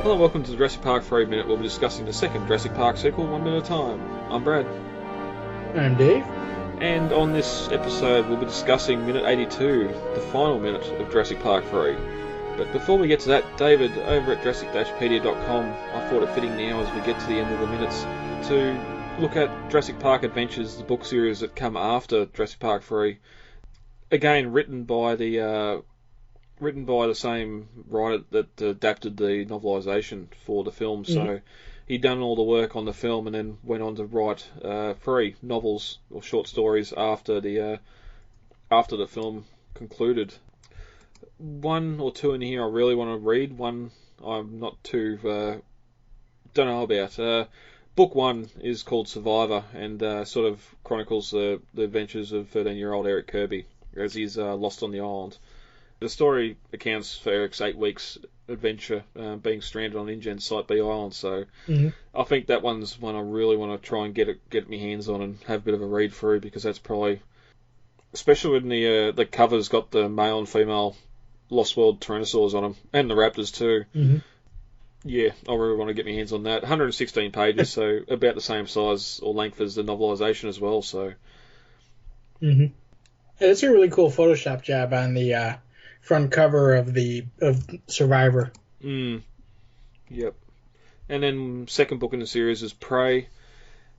Hello, welcome to the Jurassic Park 3 Minute. We'll be discussing the second Jurassic Park sequel, 1 minute at a time. I'm Brad. I'm Dave. And on this episode, we'll be discussing minute 82, the final minute of Jurassic Park 3. But before we get to that, David, over at Jurassic-Pedia.com, I thought it fitting now as we get to the end of the minutes to look at Jurassic Park Adventures, the book series that come after Jurassic Park 3. Again, written by the same writer that adapted the novelisation for the film, so he'd done all the work on the film and then went on to write 3 novels or short stories after the film concluded. 1 or 2 in here I really want to read. 1 I'm not too don't know about. Book 1 is called Survivor and sort of chronicles the adventures of 13-year-old Eric Kirby as he's lost on the island. The story accounts for Eric's 8 weeks adventure being stranded on InGen Site B Island, so I think that one's one I really want to try and get my hands on and have a bit of a read through, because that's probably, especially when the cover's got the male and female Lost World Tyrannosaurs on them, and the raptors too. Yeah, I really want to get my hands on that. 116 pages, so about the same size or length as the novelisation as well, so. Yeah, it's a really cool Photoshop job on the front cover of Survivor. Yep. And then second book in the series is Prey,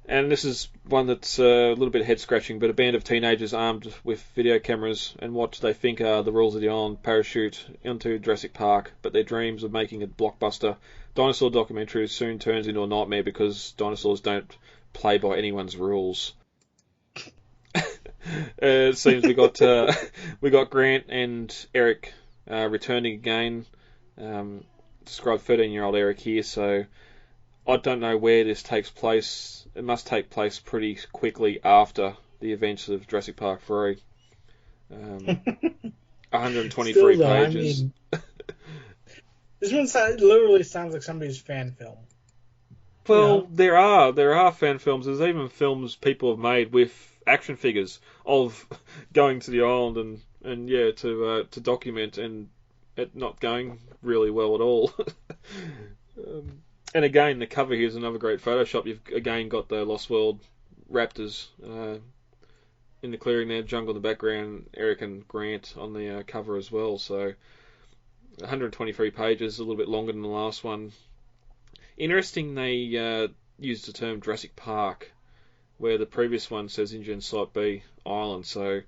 and this is one that's a little bit head scratching, but a band of teenagers armed with video cameras and what they think are the rules of the island parachute into Jurassic Park, but their dreams of making a blockbuster dinosaur documentary soon turns into a nightmare because dinosaurs don't play by anyone's rules. It seems we got Grant and Eric returning again. Described 13-year-old Eric here, so I don't know where this takes place. It must take place pretty quickly after the events of Jurassic Park 3. 123 Still, though, pages. I mean, this one literally sounds like somebody's fan film. Well, there are fan films. There's even films people have made with action figures of going to the island and to document, and it not going really well at all. And again, the cover here is another great Photoshop. You've again got the Lost World raptors in the clearing there, jungle in the background, Eric and Grant on the cover as well. So 123 pages, a little bit longer than the last one. Interesting, they used the term Jurassic Park, where the previous one says InGen Site B Island, so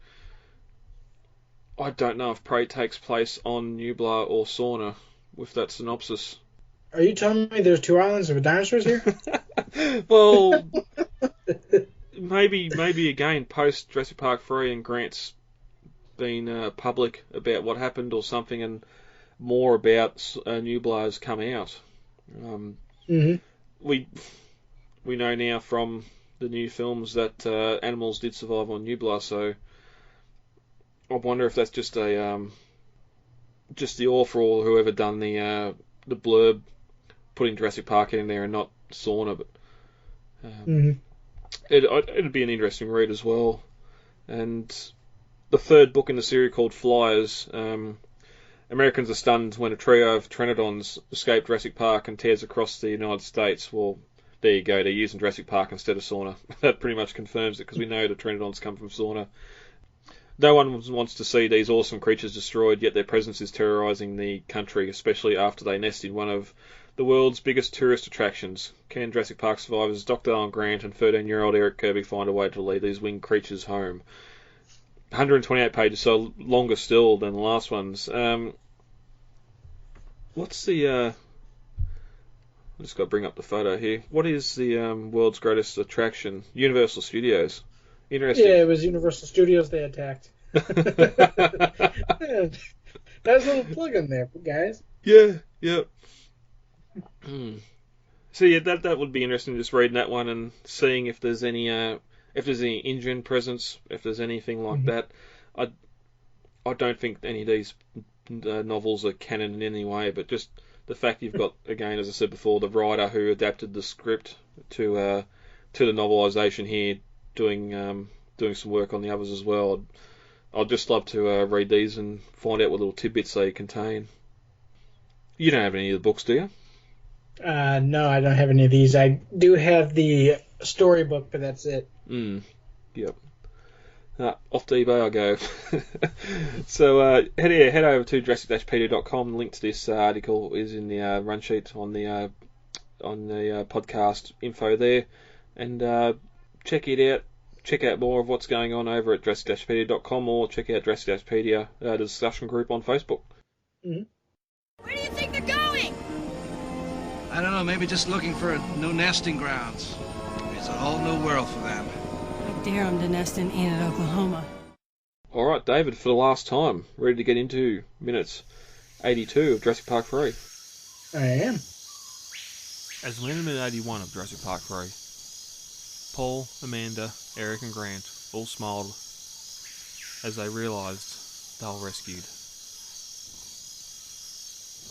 I don't know if Prey takes place on Nublar or Sauna with that synopsis. Are you telling me there's 2 islands of dinosaurs here? Well, maybe again, post Jurassic Park 3 and Grant's been public about what happened or something, and more about Nublar's come out. We know now from the new films that animals did survive on Nublar, so I wonder if that's just the author or whoever done the blurb putting Jurassic Park in there and not Sauna, but it'd be an interesting read as well. And the third book in the series, called Flyers, Americans are stunned when a trio of Pteranodons escape Jurassic Park and tears across the United States. Well, there you go, they're using Jurassic Park instead of Sauna. That pretty much confirms it, because we know the Pteranodons come from Sauna. No one wants to see these awesome creatures destroyed, yet their presence is terrorising the country, especially after they nest in one of the world's biggest tourist attractions. Can Jurassic Park survivors Dr. Alan Grant and 13-year-old Eric Kirby find a way to lead these winged creatures home? 128 pages, so longer still than the last ones. What's the... I've just got to bring up the photo here. What is the world's greatest attraction? Universal Studios. Interesting. Yeah, it was Universal Studios they attacked. There's a little plug in there, guys. Yeah. So yeah, that would be interesting, just reading that one and seeing if there's any InGen presence, if there's anything like that. I don't think any of these novels are canon in any way, but just the fact you've got, again, as I said before, the writer who adapted the script to the novelisation here, doing some work on the others as well. I'd just love to read these and find out what little tidbits they contain. You don't have any of the books, do you? No, I don't have any of these. I do have the storybook, but that's it. Yep. Off to eBay I go. So head over to Jurassic-Pedia.com. Link to this article is in the run sheet on the podcast info there, and check it out. Check out more of what's going on over at Jurassic-Pedia.com, or check out Jurassic-Pedia, the discussion group on Facebook. Mm-hmm. Where do you think they're going? I don't know, maybe just looking for new nesting grounds. It's a whole new world for them. I dare them to nest in Enid, Oklahoma. Alright, David, for the last time, ready to get into minutes 82 of Jurassic Park 3. I am. As we enter minute 81 of Jurassic Park 3, Paul, Amanda, Eric and Grant all smiled as they realised they were rescued.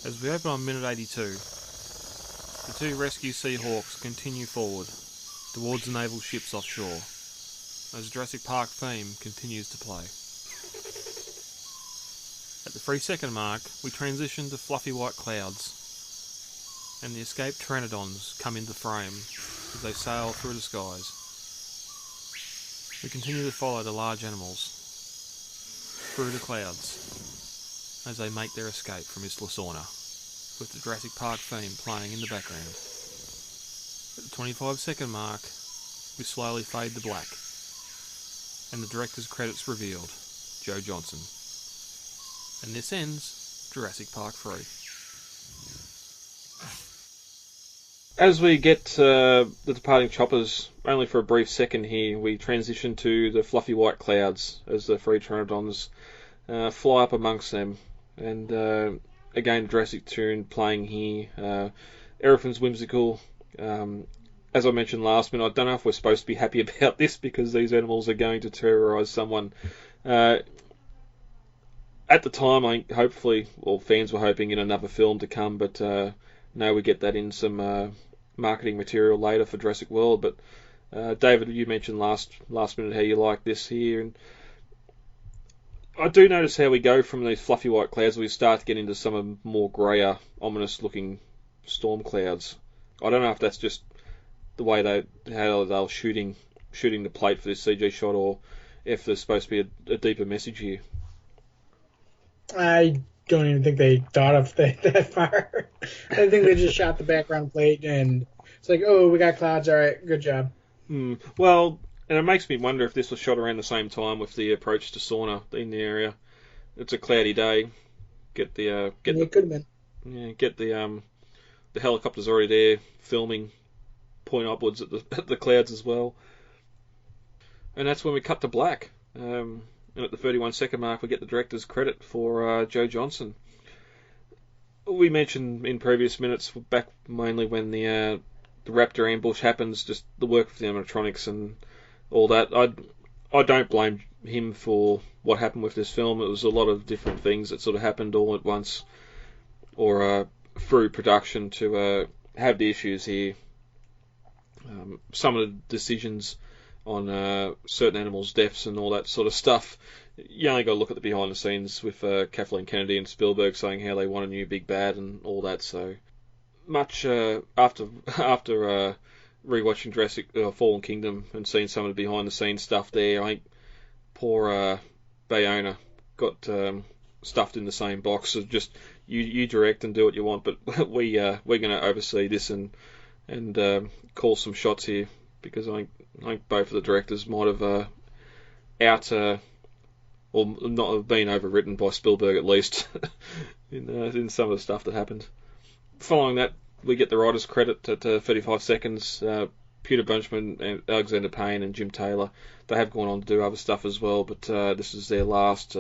As we open on minute 82, the two rescue Seahawks continue forward towards the naval ships offshore as the Jurassic Park theme continues to play. At the 3-second mark, we transition to fluffy white clouds and the escaped pteranodons come into frame as they sail through the skies. We continue to follow the large animals through the clouds as they make their escape from Isla Sorna, with the Jurassic Park theme playing in the background. At the 25-second mark, we slowly fade to black, and the director's credits revealed, Joe Johnston. And this ends Jurassic Park 3. As we get the departing choppers, only for a brief second here, we transition to the fluffy white clouds as the three pteranodons fly up amongst them. And again, Jurassic tune playing here. Everything's whimsical. As I mentioned last minute, I don't know if we're supposed to be happy about this because these animals are going to terrorise someone. At the time, hopefully, fans were hoping in another film to come, but no, we get that in some marketing material later for Jurassic World. But David, you mentioned last minute how you like this here, and I do notice how we go from these fluffy white clouds, we start to get into some of more greyer, ominous-looking storm clouds. I don't know if that's just the way how they were shooting the plate for this CG shot, or if there's supposed to be a deeper message here. I don't even think they thought of that far. I think they just shot the background plate and it's like, oh, we got clouds, all right, good job. Well, and it makes me wonder if this was shot around the same time with the approach to Sorna in the area. It's a cloudy day. It could have been. Yeah, get the helicopters already there filming, point upwards at the clouds as well. And that's when we cut to black. And at the 31-second mark, we get the director's credit for Joe Johnston. We mentioned in previous minutes, back mainly when the raptor ambush happens, just the work of the animatronics and all that. I don't blame him for what happened with this film. It was a lot of different things that sort of happened all at once, or through production to have the issues here. Some of the decisions on certain animals' deaths and all that sort of stuff. You only got to look at the behind the scenes with Kathleen Kennedy and Spielberg saying how they want a new big bad and all that. So much after rewatching Jurassic Fallen Kingdom and seeing some of the behind the scenes stuff there, I think poor Bayona got stuffed in the same box of just you direct and do what you want, but we're going to oversee this and call some shots here, because I think both of the directors might have or not have been overwritten by Spielberg at least in some of the stuff that happened. Following that, we get the writer's credit at 35 seconds. Peter Bunchman and Alexander Payne and Jim Taylor, they have gone on to do other stuff as well, but this is their last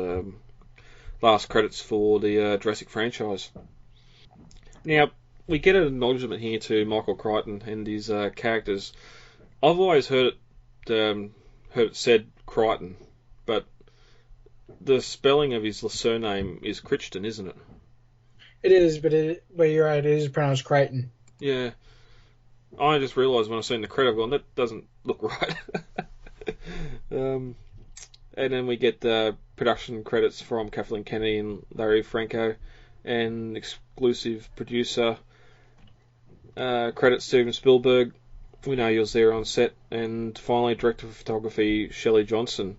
credits for the Jurassic franchise. Now, we get an acknowledgement here to Michael Crichton and his characters. I've always heard it said Crichton, but the spelling of his surname is Crichton, isn't it? It is, but you're right, it is pronounced Crichton. Yeah. I just realised when I seen the credit, I've gone, that doesn't look right. And then we get the production credits from Kathleen Kennedy and Larry Franco, and exclusive producer Credits Steven Spielberg. We know he was there on set. And finally, director of photography Shelley Johnson.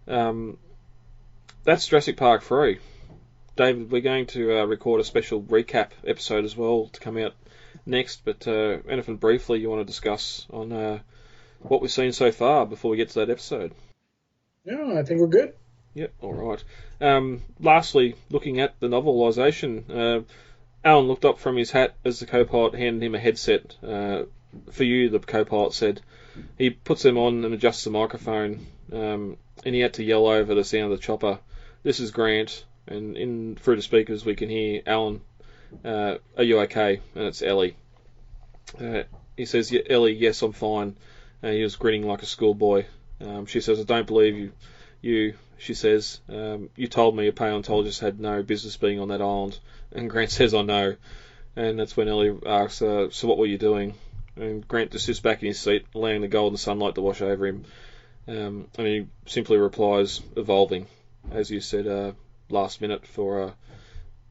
That's Jurassic Park 3. David, we're going to record a special recap episode as well to come out next, but anything briefly you want to discuss on what we've seen so far before we get to that episode? No, I think we're good. Yep, alright. Lastly, looking at the novelisation, Alan looked up from his hat as the co-pilot handed him a headset. For you, the co-pilot said. He puts them on and adjusts the microphone, and he had to yell over the sound of the chopper. This is Grant, and through the speakers we can hear Alan, are you okay? And it's Ellie. He says, Ellie, yes, I'm fine. And he was grinning like a schoolboy. She says, I don't believe you. She says, you told me a paleontologist had no business being on that island. And Grant says, I know. And that's when Ellie asks, so what were you doing? And Grant just sits back in his seat, allowing the golden sunlight to wash over him. And he simply replies, evolving. As you said last minute, for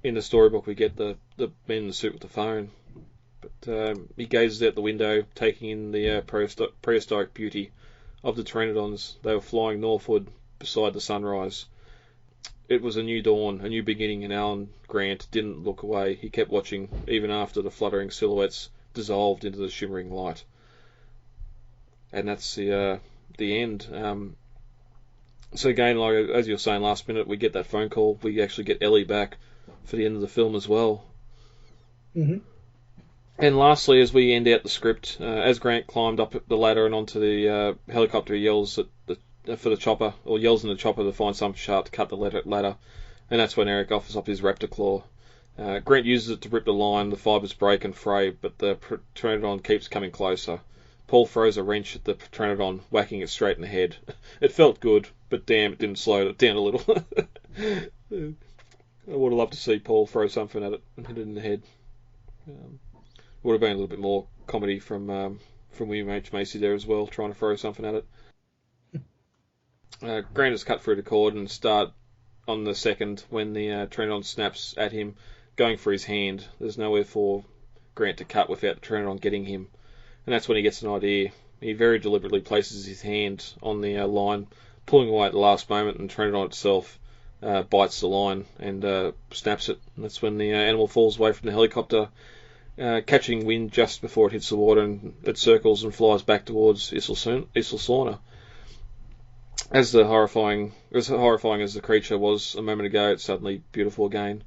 in the storybook we get the men in the suit with the phone. But he gazes out the window, taking in the prehistoric beauty of the pteranodons. They were flying northward beside the sunrise. It was a new dawn, a new beginning, and Alan Grant didn't look away. He kept watching, even after the fluttering silhouettes dissolved into the shimmering light. And that's the end. So again, like as you were saying last minute, we get that phone call. We actually get Ellie back for the end of the film as well. Mm-hmm. And lastly, as we end out the script, as Grant climbed up the ladder and onto the helicopter, he yells for the chopper, or yells in the chopper to find some sharp to cut the ladder. And that's when Eric offers up his raptor claw. Grant uses it to rip the line, the fibres break and fray, but the pteranodon keeps coming closer. Paul throws a wrench at the pteranodon, whacking it straight in the head. It felt good, but damn, it didn't slow it down a little. I would have loved to see Paul throw something at it and hit it in the head. Would have been a little bit more comedy from William H. Macy there as well, trying to throw something at it. Grant has cut through the cord and start on the second when the pteranodon snaps at him, going for his hand. There's nowhere for Grant to cut without the pteranodon getting him. And that's when he gets an idea. He very deliberately places his hand on the line, pulling away at the last moment, and the pteranodon itself bites the line and snaps it. And that's when the animal falls away from the helicopter, catching wind just before it hits the water, and it circles and flies back towards Isla Sorna. As horrifying as the creature was a moment ago, it's suddenly beautiful again.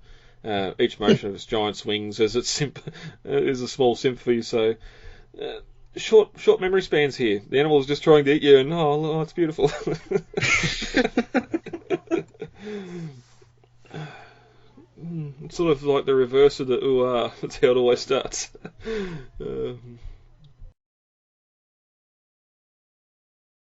Each motion of its giant wings is a small symphony. So short memory spans here. The animal is just trying to eat you, and oh, it's beautiful. It's sort of like the reverse of the ooh-ah. That's how it always starts.